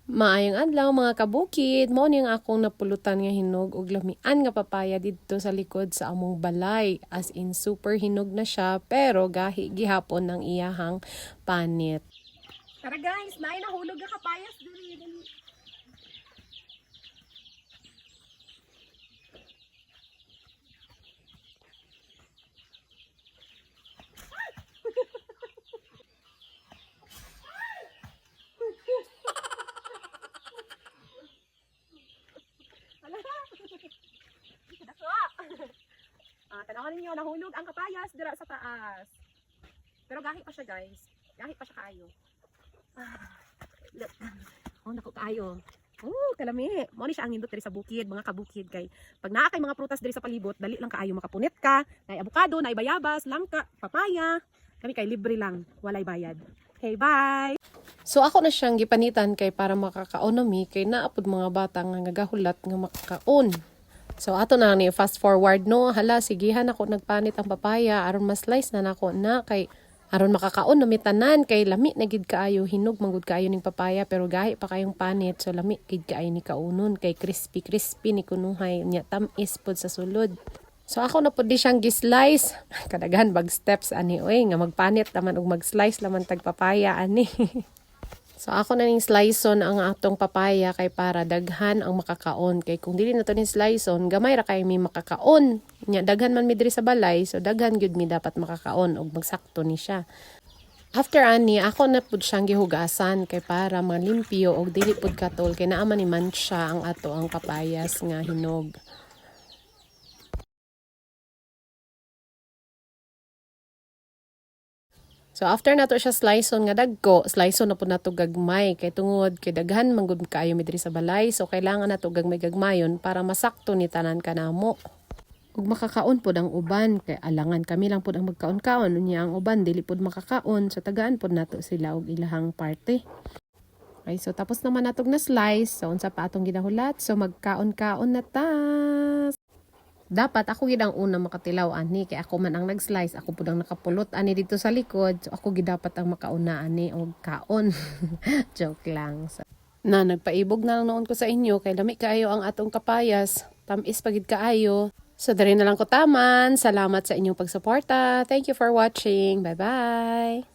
Maayong adlaw mga kabukid, mo ning akong napulutan nga hinog og lamian nga papaya didto sa likod sa among balay. As in super hinog na siya pero gahi gihapon ng iyahang panit. Tara guys, naay nahulog nga kapayas diri. Tanawan ninyo, nahulog ang kapayas dira sa taas. Pero gahi pa siya guys. Gahi pa siya kaayo. Naku kaayo. Kalami. Mo ni siya ang indot diri sa bukid, mga kabukid kay. Pag naa kay mga prutas diri sa palibot, dali lang kaayo makapunit ka. Nay avocado, nay bayabas, langka, papaya. Kami kay libre lang, walay bayad. Okay, bye. So ako na siyang gipanitan kay para makakaon nami kay naapod mga bata nga nagahulat nga makakaon. So ato na ni fast forward no, hala sigihan ako nagpanit ang papaya aron mas slice na nako na kay aron makakaon no mitanan kay lami na gid kaayo hinog manggod kaayo ning papaya pero gahi pa kayong panit so lami gid kaayo ni kaunon kay crispy ni kunuhay nya tamis pod sa sulod. So ako na pod di siyang gi-slice kadaghan bag steps ani oy nga magpanit naman og mag-slice laman tag papaya ani. So ako na ning sliceon ang atong papaya kay para daghan ang makakaon kay kung dili na to ning sliceon gamay ra kay mi makakaon nya daghan man mi diri sa balay so daghan gyud mi dapat makakaon og magsakto ni siya. After ani ako na pud siyang gihugasan kay para malimpyo og dili pud katol kay naa man ni mancha ang ato ang papayas nga hinog. So after nato siya sliceon nga dagko, sliceon na po nato gagmay kay tungod kay daghan manggod kaayo mi diri sa balay so kailangan nato gagmay-gagmayon para masakto ni tanan kanamo. Ug makakaon pod ang uban kay alangan kami lang pod ang magkaon-kaon unya ang uban dili pod makakaon so tagaan pod nato sila og ilahang parte. Okay, so tapos naman natog na slice so unsa pa atong ginahulat so magkaon-kaon na ta. Dapat ako gid ang una makatilaw ani kay ako man ang nag-slice ako pud ang nakapulot ani dito sa likod so ako gid dapat ang makauna ani og kaon. Joke lang. So, nagpaibog na lang noon ko sa inyo kay lami kaayo ang atong kapayas. Tamis pagid kaayo. So diri na lang ko taman. Salamat sa inyong pagsuporta. Thank you for watching. Bye-bye.